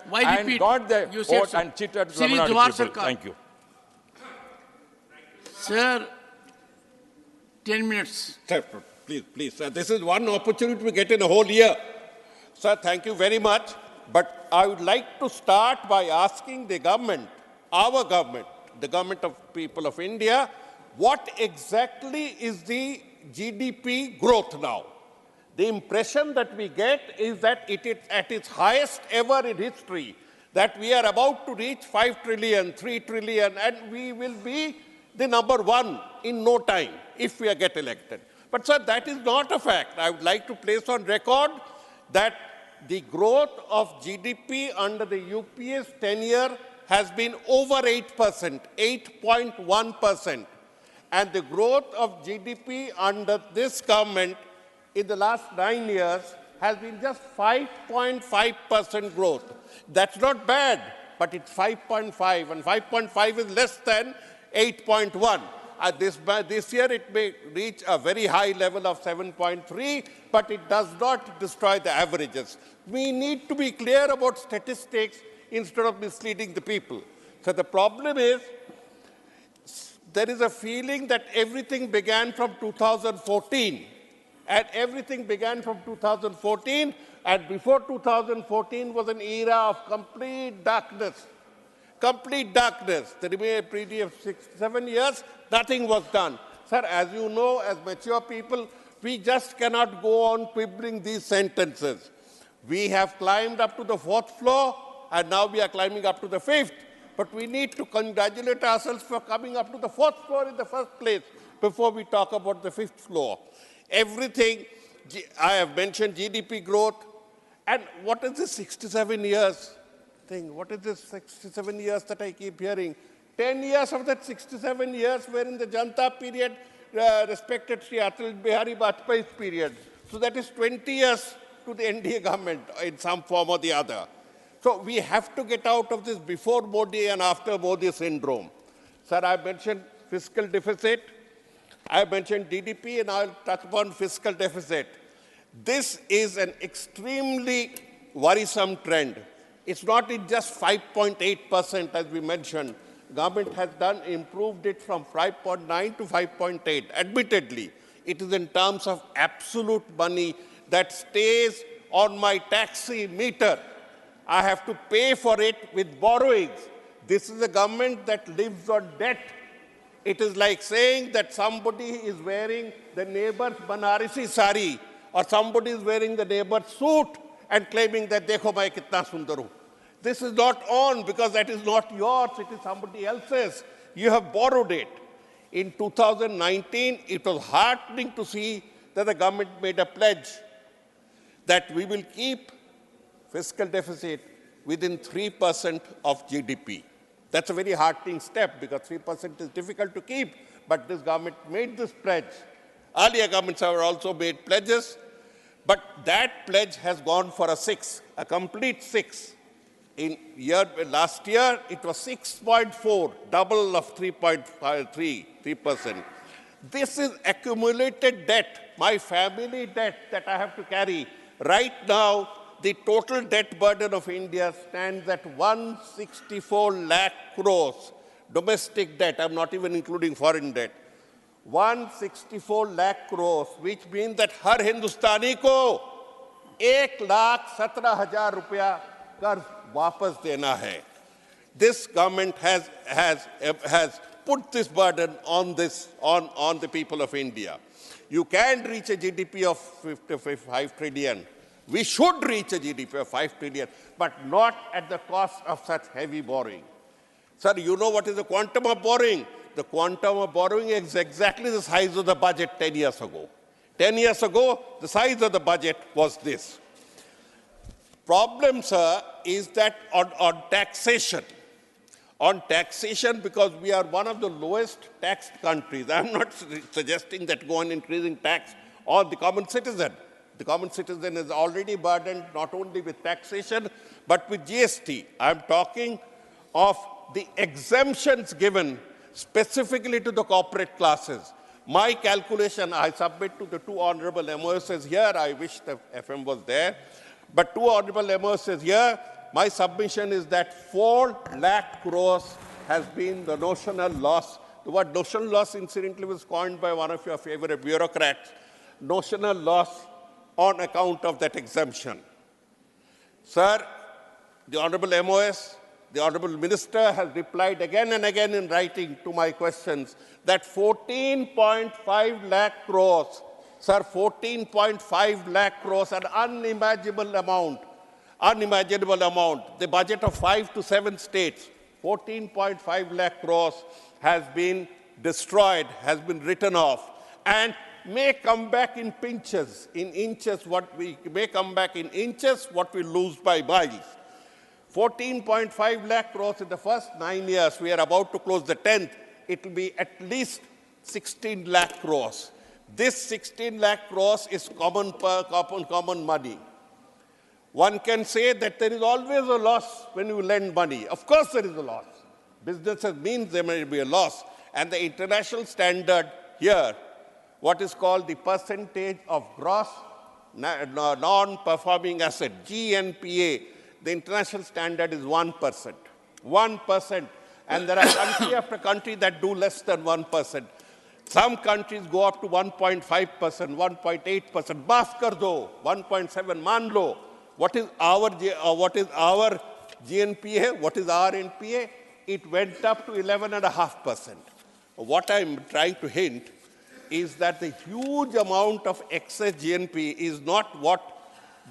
Why and repeat? got the You said vote so. and cheated the Shri Tamil Nadu Jawhar people. Sircar. Thank you. Sir, 10 minutes. Sir, please, sir. This is one opportunity we get in a whole year. Sir, thank you very much. But I would like to start by asking the government, our government, the government of people of India, what exactly is the GDP growth now? The impression that we get is that it is at its highest ever in history, that we are about to reach 5 trillion, 3 trillion, and we will be the number one in no time if we get elected. But, sir, that is not a fact. I would like to place on record that the growth of GDP under the UPA's tenure has been over 8%, 8.1%. And the growth of GDP under this government in the last 9 years has been just 5.5% growth. That's not bad, but it's 5.5, and 5.5 is less than 8.1. This year it may reach a very high level of 7.3, but it does not destroy the averages. We need to be clear about statistics instead of misleading the people. So the problem is, there is a feeling that everything began from 2014. And everything began from 2014, and before 2014 was an era of complete darkness. Complete darkness. The previous 6-7 years, nothing was done. Sir, as you know, as mature people, we just cannot go on quibbling these sentences. We have climbed up to the 4th floor, and now we are climbing up to the 5th. But we need to congratulate ourselves for coming up to the 4th floor in the first place before we talk about the 5th floor. Everything, I have mentioned GDP growth, and what is this 67 years thing? What is this 67 years that I keep hearing? 10 years of that 67 years were in the Janta period, respected Sri Atal Bihari Vajpayee's period. So that is 20 years to the NDA government in some form or the other. So we have to get out of this before Modi and after Modi syndrome. Sir, I mentioned fiscal deficit. I mentioned GDP, and I'll touch upon fiscal deficit. This is an extremely worrisome trend. It's not in just 5.8%, as we mentioned. Government has improved it from 5.9 to 5.8. Admittedly, it is in terms of absolute money that stays on my taxi meter. I have to pay for it with borrowings. This is a government that lives on debt. It is like saying that somebody is wearing the neighbor's Banarasi sari, or somebody is wearing the neighbor's suit and claiming that, "Dekho main kitna sundar hu." This is not on, because that is not yours, it is somebody else's. You have borrowed it. In 2019, it was heartening to see that the government made a pledge that we will keep fiscal deficit within 3% of GDP. That's a very heartening step, because 3% is difficult to keep, but this government made this pledge. Earlier governments have also made pledges, but that pledge has gone for a 6, a complete 6. Last year, it was 6.4, double of 3%. This is accumulated debt, my family debt that I have to carry. Right now, the total debt burden of India stands at 164 lakh crores. Domestic debt, I'm not even including foreign debt. 164 lakh crores, which means that har Hindustani ko 1,17,000 ruपया कर्ज वापस देना है. This government has put this burden on the people of India. You can reach a GDP of 55 trillion. We should reach a GDP of 5 trillion, but not at the cost of such heavy borrowing. Sir, you know what is the quantum of borrowing? The quantum of borrowing is exactly the size of the budget 10 years ago. 10 years ago, the size of the budget was this. Problem, sir, is that on taxation, because we are one of the lowest taxed countries, I'm not suggesting that go on increasing tax on the common citizen. The common citizen is already burdened not only with taxation, but with GST. I'm talking of the exemptions given specifically to the corporate classes. My calculation, I submit to the two honorable MOSs here. I wish the FM was there. But two honorable MOSs here, my submission is that 4 lakh crores has been the notional loss. The word notional loss, incidentally, was coined by one of your favorite bureaucrats. Notional loss on account of that exemption. Sir, the Honorable MOS, the Honorable Minister has replied again and again in writing to my questions that 14.5 lakh crores, sir, 14.5 lakh crores, an unimaginable amount, the budget of 5 to 7 states, 14.5 lakh crores has been destroyed, has been written off, and may come back in pinches, in inches, what we lose by miles. 14.5 lakh crores in the first 9 years. We are about to close the 10th. It will be at least 16 lakh crores. This 16 lakh crores is common money. One can say that there is always a loss when you lend money. Of course there is a loss. Businesses means there may be a loss. And the international standard here, what is called the percentage of gross non-performing asset, GNPA, the international standard is 1%. 1%. And there are country after country that do less than 1%. Some countries go up to 1.5%, 1.8%. Maaf kar do, 1.7, man lo. What is our GNPA? What is our NPA? It went up to 11.5%. What I'm trying to hint is that the huge amount of excess GNP is not what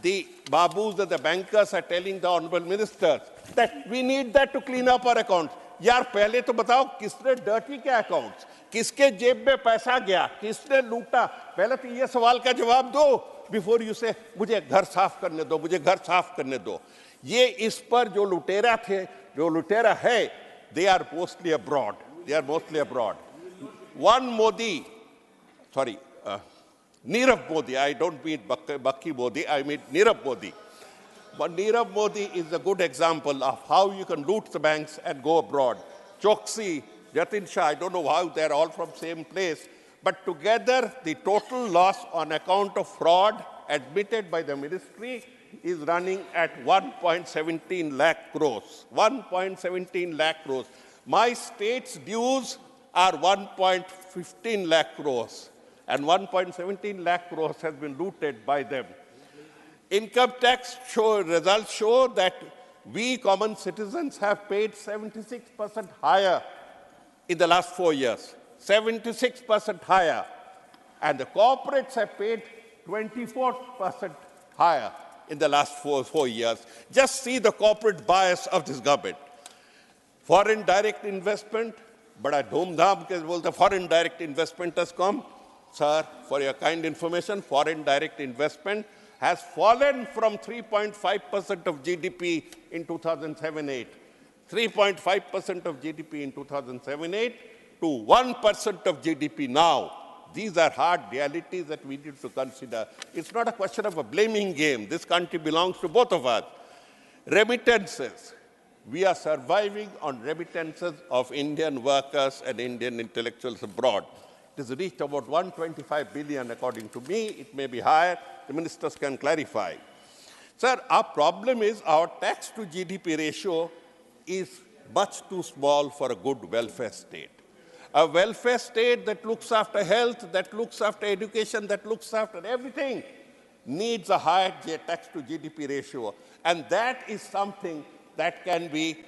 the babus and the bankers are telling the Honorable Minister, that we need that to clean up our accounts. यार पहले तो बताओ किसने dirty के accounts, किसके जेब में पैसा गया, किसने लूटा, पहले तो ये सवाल का जवाब दो बिफोर यू से मुझे घर साफ करने दो, मुझे घर साफ करने दो. ये इस पर जो लुटेरा थे, जो लुटेरा है, they are mostly abroad. One Modi, Nirav Modi, I don't mean Bakki Modi, I mean Nirav Modi. But Nirav Modi is a good example of how you can loot the banks and go abroad. Choksi, Jatin Shah, I don't know how they're all from same place, but together the total loss on account of fraud admitted by the ministry is running at 1.17 lakh crores. 1.17 lakh crores. My state's dues are 1.15 lakh crores. And 1.17 lakh crores has been looted by them. Income tax results show that we common citizens have paid 76% higher in the last 4 years. 76% higher. And the corporates have paid 24% higher in the last four years. Just see the corporate bias of this government. Foreign direct investment, bada dhoom-dhaam ke bolte foreign direct investment has come. Sir, for your kind information, foreign direct investment has fallen from 3.5% of GDP in 2007-8. 3.5% of GDP in 2007-8 to 1% of GDP now. These are hard realities that we need to consider. It's not a question of a blaming game. This country belongs to both of us. Remittances. We are surviving on remittances of Indian workers and Indian intellectuals abroad. It has reached about 125 billion, according to me. It may be higher. The ministers can clarify. Sir, our problem is our tax to GDP ratio is much too small for a good welfare state. A welfare state that looks after health, that looks after education, that looks after everything needs a higher tax to GDP ratio. And that is something that can be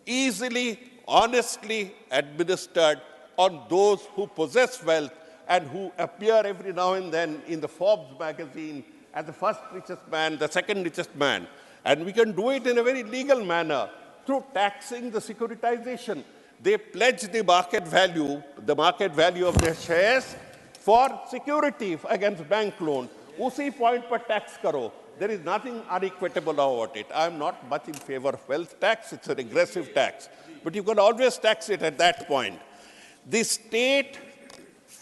easily, honestly administered on those who possess wealth and who appear every now and then in the Forbes magazine as the first richest man, the second richest man. And we can do it in a very legal manner through taxing the securitization. They pledge the market value of their shares for security against bank loan. Usi point per tax karo. There is nothing unequitable about it. I am not much in favor of wealth tax. It's a regressive tax. But you can always tax it at that point. The state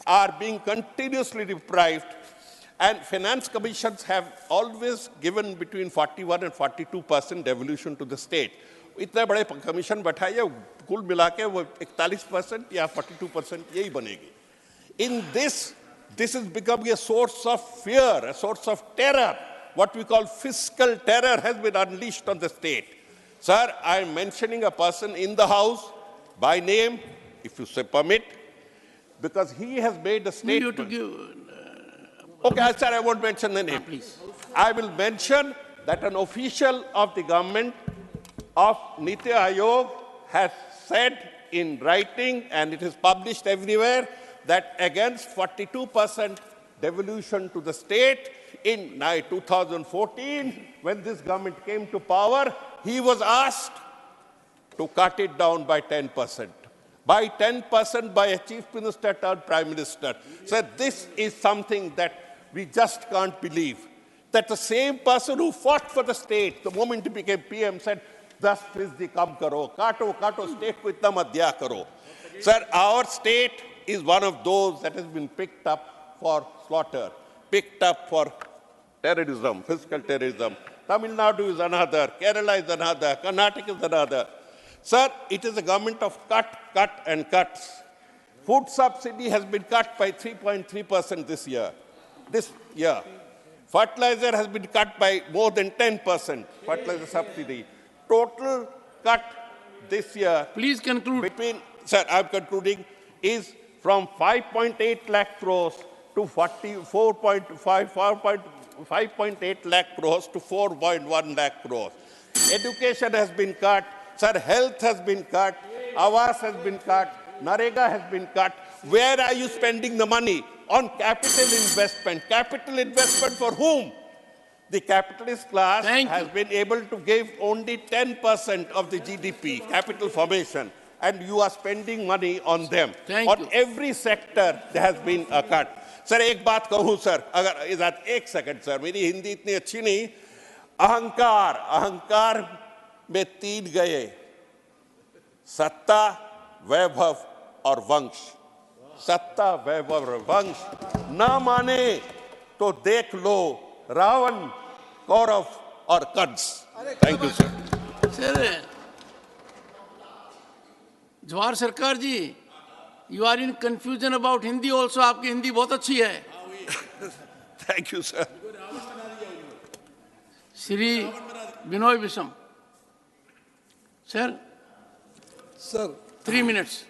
are being continuously deprived, and finance commissions have always given between 41 and 42% devolution to the state. इतने बड़े commission बैठाइए कुल मिला के वो 41% या 42% यही बनेगी. In this is becoming a source of fear, a source of terror what we call fiscal terror has been unleashed on the state. Sir, I am mentioning a person in the House by name, if you say permit, because he has made a statement. You have to give. Okay, sir, I won't mention the name. Please. I will mention that an official of the government of Niti Aayog has said in writing, and it is published everywhere, that against 42% devolution to the state in 2014, when this government came to power, he was asked to cut it down by 10%. By 10% by a chief minister turned prime minister. So this is something that we just can't believe. That the same person who fought for the state, the moment he became PM, said, "Das fizdi kam karo, kato state ko itna mat diya karo." Sir, our state is one of those that has been picked up for slaughter, picked up for terrorism, fiscal terrorism. Tamil Nadu is another, Kerala is another, Karnataka is another. Sir, it is a government of cut and cuts. Food subsidy has been cut by 3.3% this year. Fertilizer has been cut by more than 10%, fertilizer subsidy. Total cut this year. Please conclude. Sir, I'm concluding, is from 5.8 lakh crores to 5.8 lakh crores to 4.1 lakh crores. Education has been cut. Sir, health has been cut. Awas has been cut. Narega has been cut. Where are you spending the money? On capital investment. Capital investment for whom? The capitalist class has been able to give only 10% of the GDP, capital formation, and you are spending money on them. On every sector, there has been a cut. Sir, एक बात कहूँ sir, अगर इधर एक second sir, मेरी हिंदी इतनी अच्छी नहीं, अहंकार में तीन गए, सत्ता, वैभव और वंश. सत्ता, वैभव और वंश ना माने तो देख लो रावण, कौरव और Kans. Thank you, sir. Sir, Jawhar Sircar ji, you are in confusion about Hindi also. आपकी हिंदी बहुत अच्छी है. Thank you, sir. Shri Binoy Visam. Sir. 3 minutes.